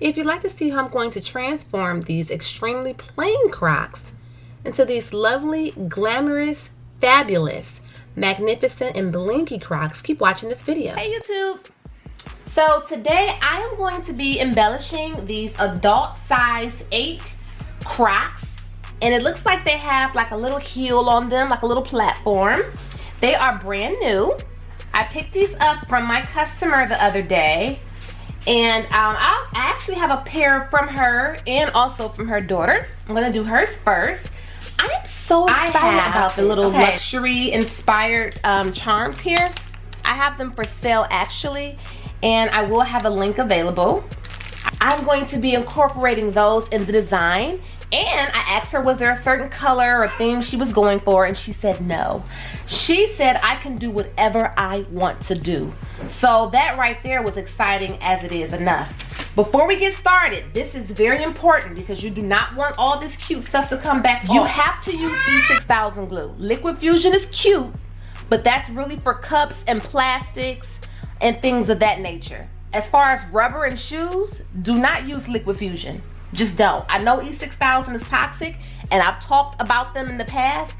If you'd like to see how I'm going to transform these extremely plain Crocs into these lovely, glamorous, fabulous, magnificent, and blingy Crocs, keep watching this video. Hey YouTube! So today I am going to be embellishing these adult size 8 Crocs, and it looks like they have like a little heel on them, like a little platform. They are brand new. I picked these up from my customer the other day, and I actually have a pair from her and also from her daughter. I'm gonna do hers first. I am so excited about the little luxury inspired charms here. I have them for sale actually, and I will have a link available. I'm going to be incorporating those in the design, and I asked her was there a certain color or theme she was going for, and she said no. She said I can do whatever I want to do. So that right there was exciting as it is enough. Before we get started, this is very important because you do not want all this cute stuff to come back off. You have to use E6000 glue. Liquid Fusion is cute, but that's really for cups and plastics and things of that nature. As far as rubber and shoes, do not use Liquid Fusion. Just don't. I know E6000 is toxic, and I've talked about them in the past,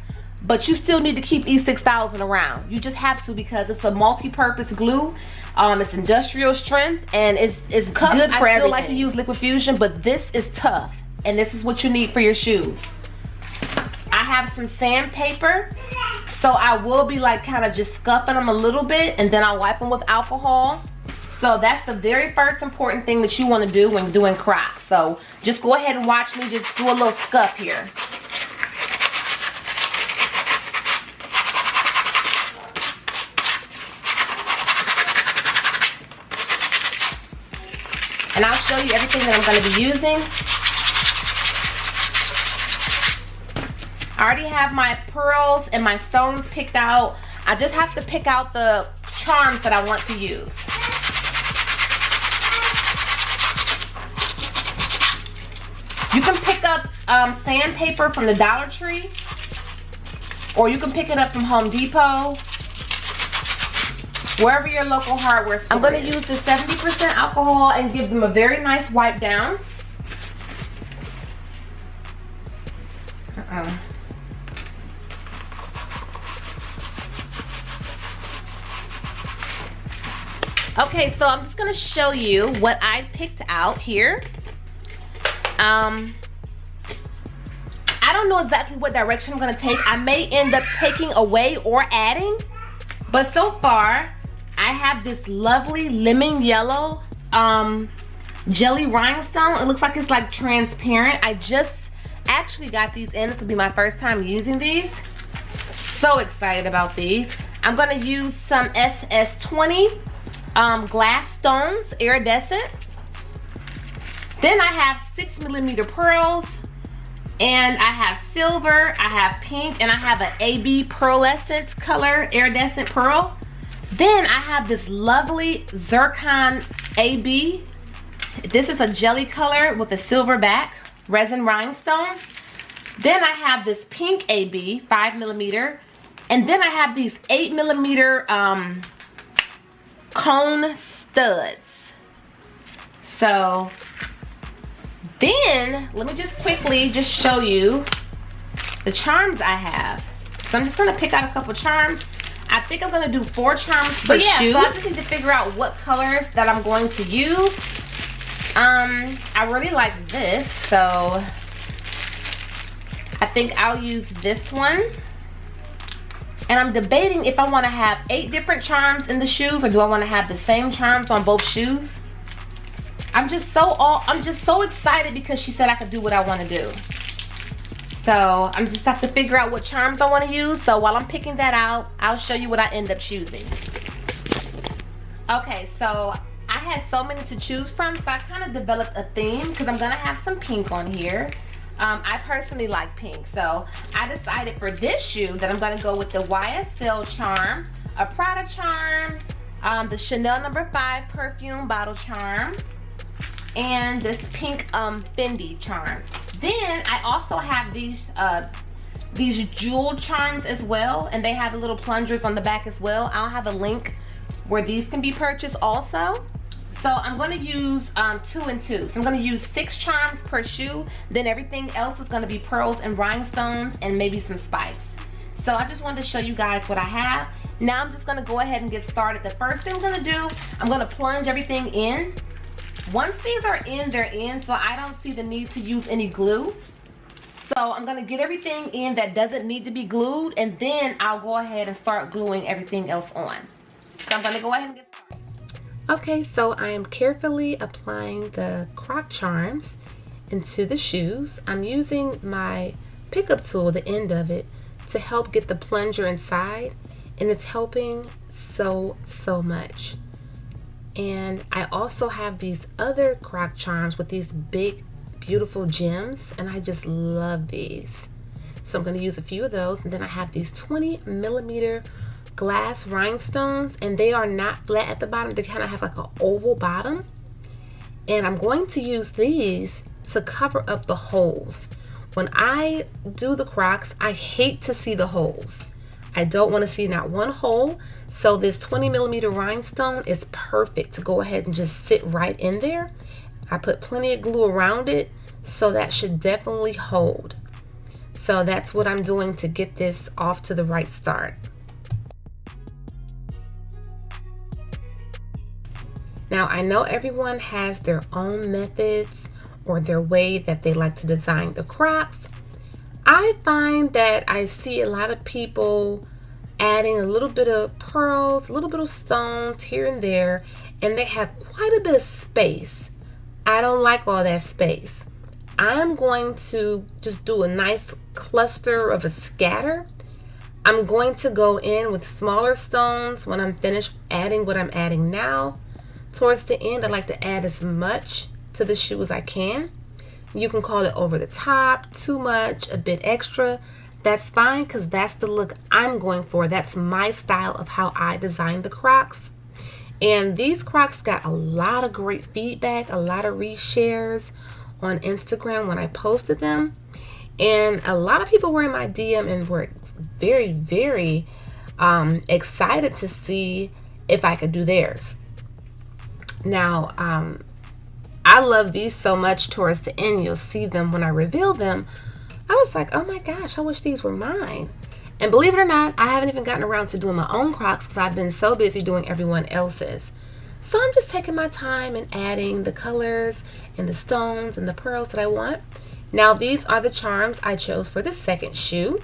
but you still need to keep E6000 around. You just have to, because it's a multi-purpose glue. It's industrial strength, and it's good for everything. I still like to use Liquid Fusion, but this is tough, and this is what you need for your shoes. I have some sandpaper, so I will be like kind of just scuffing them a little bit, and then I'll wipe them with alcohol. So that's the very first important thing that you want to do when doing Crocs. So just go ahead and watch me just do a little scuff here. And I'll show you everything that I'm going to be using. I already have my pearls and my stones picked out. I just have to pick out the charms that I want to use. You can pick up sandpaper from the Dollar Tree, or you can pick it up from Home Depot, wherever your local hardware store is. I'm going to use the 70% alcohol and give them a very nice wipe down. Okay, so I'm just going to show you what I picked out here. I don't know exactly what direction I'm going to take. I may end up taking away or adding, but so far I have this lovely lemon yellow jelly rhinestone. It looks like it's like transparent. I just actually got these in. This will be my first time using these. So excited about these. I'm going to use some SS20 glass stones, iridescent. Then I have 6mm pearls, and I have silver, I have pink, and I have an AB pearlescent color iridescent pearl. Then I have this lovely zircon AB. This is a jelly color with a silver back, resin rhinestone. Then I have this pink AB, 5mm, and then I have these 8mm cone studs. So then let me just quickly just show you the charms I have. So I'm just gonna pick out a couple charms. I think I'm gonna do 4 charms per shoe. So I just need to figure out what colors that I'm going to use. I really like this, so I think I'll use this one. And I'm debating if I want to have 8 different charms in the shoes, or do I want to have the same charms on both shoes. I'm just so excited because she said I could do what I want to do. So I'm just have to figure out what charms I want to use. So while I'm picking that out, I'll show you what I end up choosing. Okay, so I had so many to choose from, so I kind of developed a theme because I'm gonna have some pink on here. I personally like pink, so I decided for this shoe that I'm gonna go with the YSL charm, a Prada charm, the Chanel No. 5 perfume bottle charm, and this pink Fendi charm. Then I also have these jewel charms as well, and they have the little plungers on the back as well. I'll have a link where these can be purchased also. So I'm going to use 2 and 2. So I'm going to use 6 charms per shoe. Then everything else is going to be pearls and rhinestones and maybe some spikes. So I just wanted to show you guys what I have. Now I'm just going to go ahead and get started. The first thing I'm going to do, I'm going to plunge everything in. Once these are in, they're in. So I don't see the need to use any glue. So I'm going to get everything in that doesn't need to be glued. And then I'll go ahead and start gluing everything else on. So I'm going to go ahead and get started. Okay, so I am carefully applying the croc charms into the shoes. I'm using my pickup tool, the end of it, to help get the plunger inside, and it's helping so much. And I also have these other croc charms with these big beautiful gems, and I just love these. So I'm going to use a few of those, and then I have these 20mm glass rhinestones, and they are not flat at the bottom. They kind of have like an oval bottom, and I'm going to use these to cover up the holes. When I do the Crocs, I hate to see the holes. I don't want to see not one hole. So this 20mm rhinestone is perfect to go ahead and just sit right in there. I put plenty of glue around it, so that should definitely hold. So that's what I'm doing to get this off to the right start. Now I know everyone has their own methods or their way that they like to design the Crocs. I find that I see a lot of people adding a little bit of pearls, a little bit of stones here and there, and they have quite a bit of space. I don't like all that space. I'm going to just do a nice cluster of a scatter. I'm going to go in with smaller stones when I'm finished adding what I'm adding now. Towards the end, I like to add as much to the shoe as I can. You can call it over the top, too much, a bit extra. That's fine, because that's the look I'm going for. That's my style of how I design the Crocs. And these Crocs got a lot of great feedback, a lot of reshares on Instagram when I posted them. And a lot of people were in my DM and were very excited to see if I could do theirs. Now, I love these so much. Towards the end, you'll see them when I reveal them. I was like, oh my gosh, I wish these were mine. And believe it or not, I haven't even gotten around to doing my own Crocs because I've been so busy doing everyone else's. So I'm just taking my time and adding the colors and the stones and the pearls that I want. Now these are the charms I chose for the second shoe.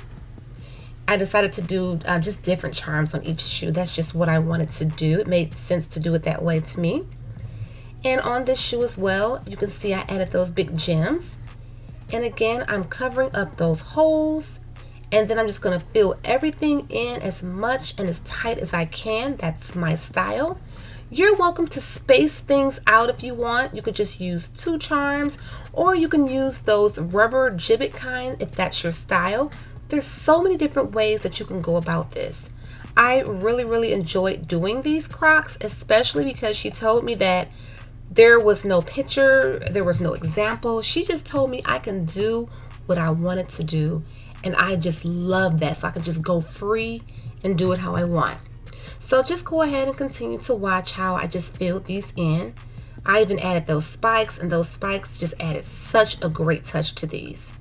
I decided to do just different charms on each shoe. That's just what I wanted to do. It made sense to do it that way to me. And on this shoe as well, you can see I added those big gems. And again, I'm covering up those holes. And then I'm just going to fill everything in as much and as tight as I can. That's my style. You're welcome to space things out if you want. You could just use 2 charms, or you can use those rubber jibbit kind if that's your style. There's so many different ways that you can go about this. I really enjoyed doing these Crocs, especially because she told me that there was no picture, there was no example. She just told me I can do what I wanted to do, and I just love that. So I can just go free and do it how I want. So just go ahead and continue to watch how I just filled these in. I even added those spikes, and those spikes just added such a great touch to these.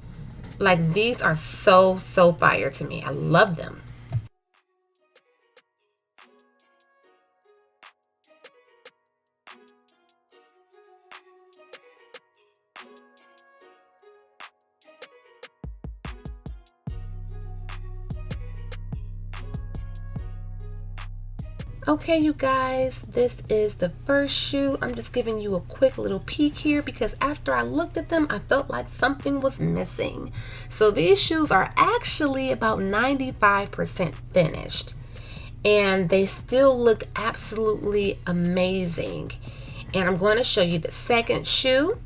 Like, these are so fire to me. I love them. Okay, you guys, this is the first shoe. I'm just giving you a quick little peek here because after I looked at them, I felt like something was missing. So these shoes are actually about 95% finished, and they still look absolutely amazing. And I'm going to show you the second shoe.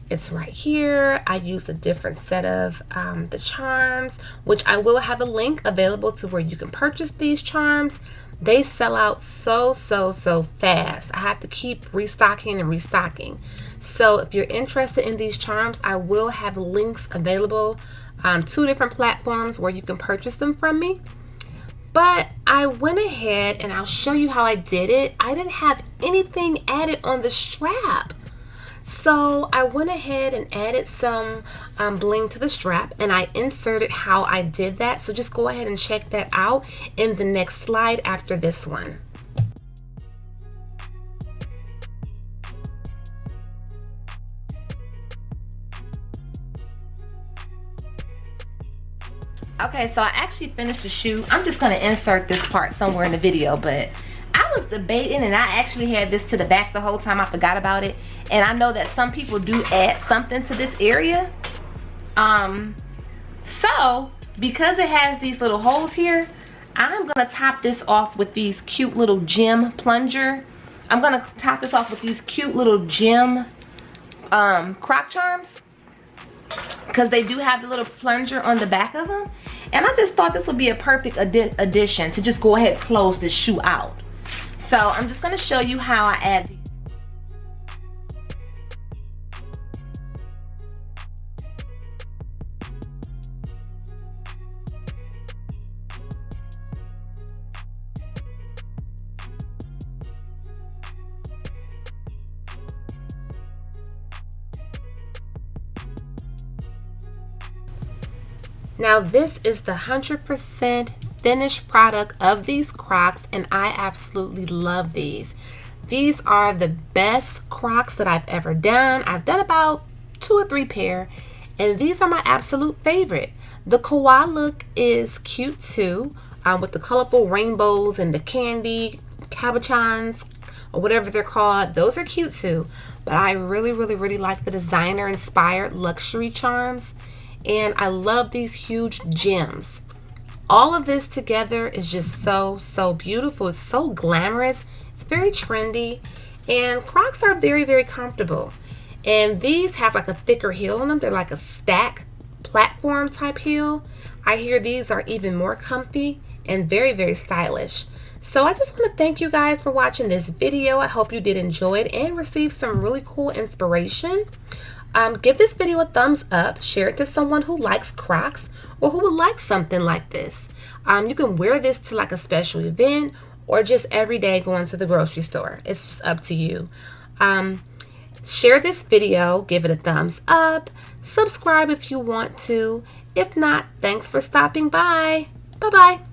It's right here. I use a different set of the charms, which I will have a link available to where you can purchase these charms. They sell out so fast. I have to keep restocking and restocking. So if you're interested in these charms, I will have links available, 2 different platforms where you can purchase them from me. But I went ahead and I'll show you how I did it. I didn't have anything added on the strap. So I went ahead and added some bling to the strap, and I inserted how I did that. So just go ahead and check that out in the next slide after this one. Okay, so I actually finished the shoe. I'm just gonna insert this part somewhere in the video, but I was debating, and I actually had this to the back the whole time. I forgot about it. And I know that some people do add something to this area. So because it has these little holes here, I'm gonna top this off with these cute little gem plunger. I'm gonna top this off with these cute little gem croc charms, because they do have the little plunger on the back of them. And I just thought this would be a perfect addition to just go ahead and close this shoe out. So I'm just going to show you how I add these. Now this is the 100% finished product of these Crocs, and I absolutely love these. These are the best Crocs that I've ever done. I've done about 2 or 3 pair, and these are my absolute favorite. The koala look is cute too, with the colorful rainbows and the candy cabochons or whatever they're called. Those are cute too, but I really like the designer inspired luxury charms. And I love these huge gems. All of this together is just so beautiful. It's so glamorous. It's very trendy. And Crocs are very comfortable. And these have like a thicker heel on them. They're like a stack platform type heel. I hear these are even more comfy and very stylish. So I just want to thank you guys for watching this video. I hope you did enjoy it and receive some really cool inspiration. Give this video a thumbs up, share it to someone who likes Crocs or who would like something like this. You can wear this to like a special event or just every day going to the grocery store. It's just up to you. Share this video, give it a thumbs up, subscribe if you want to. If not, thanks for stopping by. Bye-bye.